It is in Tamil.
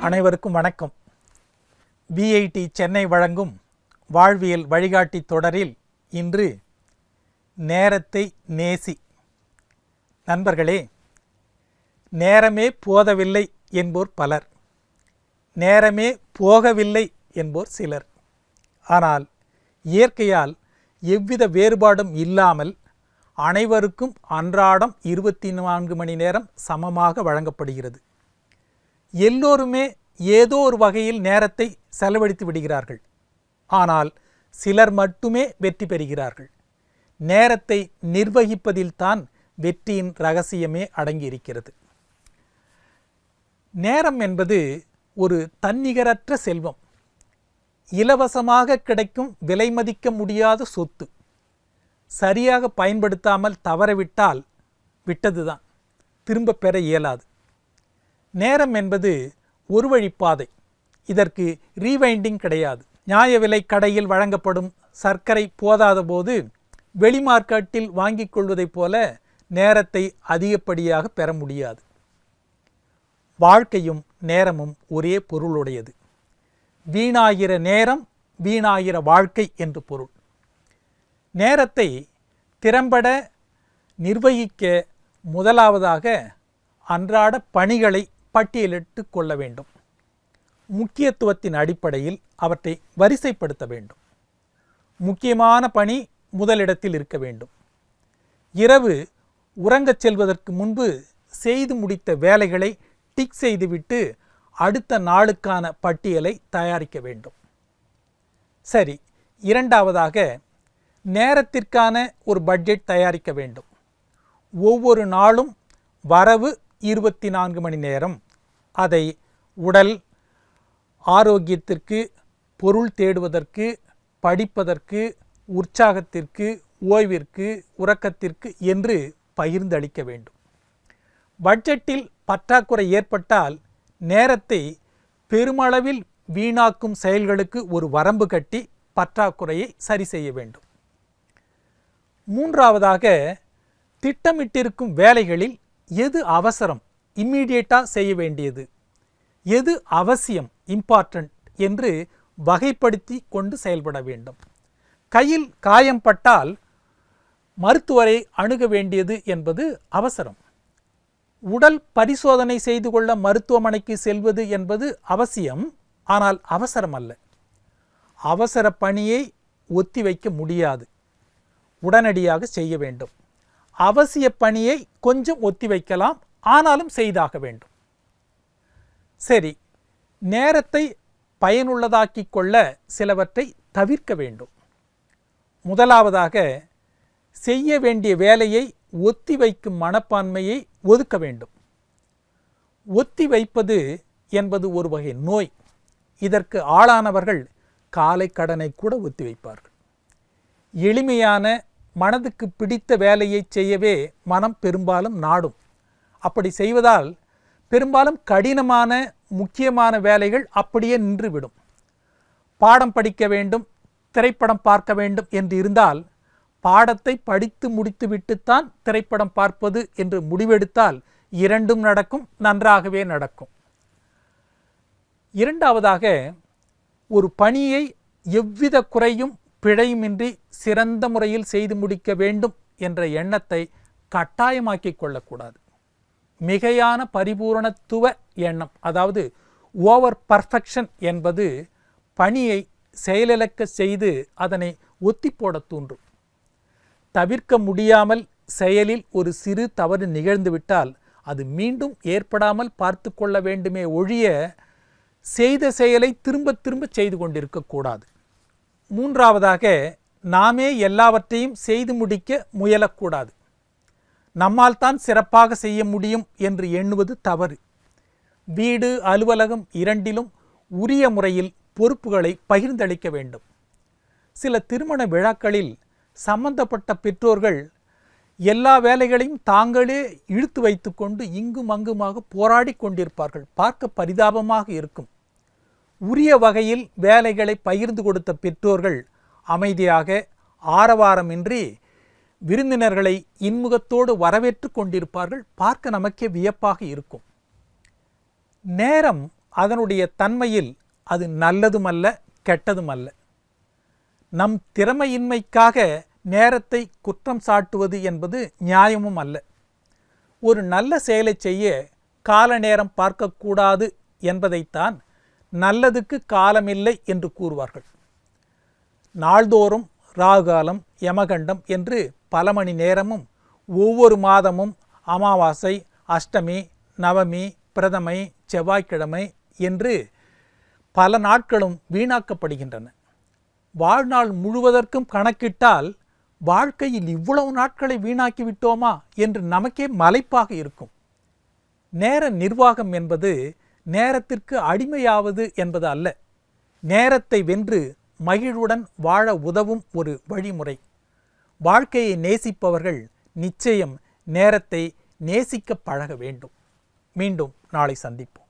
அனைவருக்கும் வணக்கம். VIT சென்னை வழங்கும் வாழ்வியல் வழிகாட்டி தொடரில் இன்று நேரத்தை நேசி. நண்பர்களே, நேரமே போதவில்லை என்போர் பலர், நேரமே போகவில்லை என்போர் சிலர். ஆனால் இயற்கையால் எவ்வித வேறுபாடும் இல்லாமல் அனைவருக்கும் அன்றாடம் 24 மணி நேரம் சமமாக வழங்கப்படுகிறது. எல்லோருமே ஏதோ ஒரு வகையில் நேரத்தை செலவழித்து விடுகிறார்கள். ஆனால் சிலர் மட்டுமே வெற்றி பெறுகிறார்கள். நேரத்தை நிர்வகிப்பதில்தான் வெற்றியின் இரகசியமே அடங்கியிருக்கிறது. நேரம் என்பது ஒரு தன்னிகரற்ற செல்வம். இலவசமாக கிடைக்கும் விலை மதிக்க முடியாத சொத்து. சரியாக பயன்படுத்தாமல் தவறவிட்டால் விட்டதுதான், திரும்ப பெற இயலாது. நேரம் என்பது ஒரு வழிப்பாதை. இதற்கு ரீவைண்டிங் கிடையாது. நியாய விலை கடையில் வழங்கப்படும் சர்க்கரை போதாத போது வெளிமார்க்கெட்டில் வாங்கிக் கொள்வதைப் போல நேரத்தை அதிகப்படியாக பெற முடியாது. வாழ்க்கையும் நேரமும் ஒரே பொருளுடையது. வீணாகிற நேரம் வீணாகிற வாழ்க்கை என்று பொருள். நேரத்தை திறம்பட நிர்வகிக்க முதலாவதாக அன்றாட பணிகளை பட்டியலிட்டு கொள்ள வேண்டும். முக்கியத்துவத்தின் அடிப்படையில் அவற்றை வரிசைப்படுத்த வேண்டும். முக்கியமான பணி முதலிடத்தில் இருக்க வேண்டும். இரவு உறங்கச் செல்வதற்கு முன்பு செய்து முடித்த வேலைகளை டிக் செய்துவிட்டு அடுத்த நாளுக்கான பட்டியலை தயாரிக்க வேண்டும். சரி, இரண்டாவதாக நேரத்திற்கான ஒரு பட்ஜெட் தயாரிக்க வேண்டும். ஒவ்வொரு நாளும் வரவு 24 மணி நேரம். அதை உடல் ஆரோக்கியத்திற்கு, பொருள் தேடுவதற்கு, படிப்பதற்கு, உற்சாகத்திற்கு, ஓய்விற்கு, உறக்கத்திற்கு என்று பகிர்ந்தளிக்க வேண்டும். பட்ஜெட்டில் பற்றாக்குறை ஏற்பட்டால் நேரத்தை பெருமளவில் வீணாக்கும் செயல்களுக்கு ஒரு வரம்பு கட்டி பற்றாக்குறையை சரி செய்ய வேண்டும். மூன்றாவதாக, திட்டமிட்டிருக்கும் வேலைகளில் எது அவசரம், இம்மீடியட்டாக செய்ய வேண்டியது, எது அவசியம், இம்பார்ட்டன்ட் என்று வகைப்படுத்தி கொண்டு செயல்பட வேண்டும். கையில் காயம் பட்டால் மருத்துவரை அணுக வேண்டியது என்பது அவசரம். உடல் பரிசோதனை செய்து கொள்ள மருத்துவமனைக்கு செல்வது என்பது அவசியம், ஆனால் அவசரம் அல்ல. அவசர பணியை ஒத்தி வைக்க முடியாது, உடனடியாக செய்ய வேண்டும். அவசிய பணியை கொஞ்சம் ஒத்தி வைக்கலாம், ஆனாலும் செய்தாக வேண்டும். சரி, நேரத்தை பயனுள்ளதாக்கி கொள்ள சிலவற்றை தவிர்க்க வேண்டும். முதலாவதாக, செய்ய வேண்டிய வேலையை ஒத்தி வைக்கும் மனப்பான்மையை ஒதுக்க வேண்டும். ஒத்தி வைப்பது என்பது ஒரு வகை நோய். இதற்கு ஆளானவர்கள் காலை கடனை கூட ஒத்தி வைப்பார்கள். எளிமையான, மனதுக்கு பிடித்த வேலையை செய்யவே மனம் பெரும்பாலும் நாடும். அப்படி செய்வதால் பெரும்பாலும் கடினமான, முக்கியமான வேலைகள் அப்படியே நின்றுவிடும். பாடம் படிக்க வேண்டும், திரைப்படம் பார்க்க வேண்டும் என்று இருந்தால் பாடத்தை படித்து முடித்துவிட்டுத்தான் திரைப்படம் பார்ப்பது என்று முடிவெடுத்தால் இரண்டும் நடக்கும், நன்றாகவே நடக்கும். இரண்டாவதாக, ஒரு பணியை எவ்வித குறையும் பிழையுமின்றி சிறந்த முறையில் செய்து முடிக்க வேண்டும் என்ற எண்ணத்தை கட்டாயமாக்கி கொள்ளக்கூடாது. மிகையான பரிபூரணத்துவ எண்ணம், அதாவது ஓவர் பர்ஃபெக்ஷன் என்பது பணியை செயலிழக்க செய்து அதனை ஒத்தி போட தூண்டும். தவிர்க்க முடியாமல் செயலில் ஒரு சிறு தவறு நிகழ்ந்துவிட்டால் அது மீண்டும் ஏற்படாமல் பார்த்து கொள்ள வேண்டுமே ஒழிய செய்த செயலை திரும்ப திரும்ப செய்து கொண்டிருக்கக்கூடாது. மூன்றாவதாக, நாமே எல்லாவற்றையும் செய்து முடிக்க முயலக்கூடாது. நம்மால் தான் சிறப்பாக செய்ய முடியும் என்று எண்ணுவது தவறு. வீடு, அலுவலகம் இரண்டிலும் உரிய முறையில் பொறுப்புகளை பகிர்ந்தளிக்க வேண்டும். சில திருமண விழாக்களில் சம்பந்தப்பட்ட பெற்றோர்கள் எல்லா வேலைகளையும் தாங்களே இழுத்து வைத்து கொண்டு இங்கும் அங்குமாக போராடி கொண்டிருப்பார்கள். பார்க்க பரிதாபமாக இருக்கும். உரிய வகையில் வேலைகளை பகிர்ந்து கொடுத்த பெற்றோர்கள் அமைதியாக, ஆரவாரமின்றி விருந்தினர்களை இன்முகத்தோடு வரவேற்று கொண்டிருப்பார்கள். பார்க்க நமக்கே வியப்பாக இருக்கும். நேரம் அதனுடைய தன்மையில் அது நல்லதுமல்ல, கெட்டதுமல்ல. நம் திறமையின்மைக்காக நேரத்தை குற்றம் சாட்டுவது என்பது நியாயமும் அல்ல. ஒரு நல்ல செயலை செய்ய கால நேரம் பார்க்கக்கூடாது என்பதைத்தான் நல்லதுக்கு காலமில்லை என்று கூறுவார்கள். நாள்தோறும் ராகுகாலம், யமகண்டம் என்று பல மணி நேரமும் ஒவ்வொரு மாதமும் அமாவாசை, அஷ்டமி, நவமி, பிரதமை, செவ்வாய்க்கிழமை என்று பல நாட்களும் வீணாக்கப்படுகின்றன. வாழ்நாள் முழுவதற்கும் கணக்கிட்டால் வாழ்க்கையில் இவ்வளவு நாட்களை வீணாக்கி விட்டோமா என்று நமக்கே மலைப்பாக இருக்கும். நேர நிர்வாகம் என்பது நேரத்திற்கு அடிமையாவது என்பது அல்ல, நேரத்தை வென்று மகிழ்வுடன் வாழ உதவும் ஒரு வழிமுறை. வாழ்க்கையை நேசிப்பவர்கள் நிச்சயம் நேரத்தை நேசிக்க பழக வேண்டும். மீண்டும் நாளை சந்திப்போம்.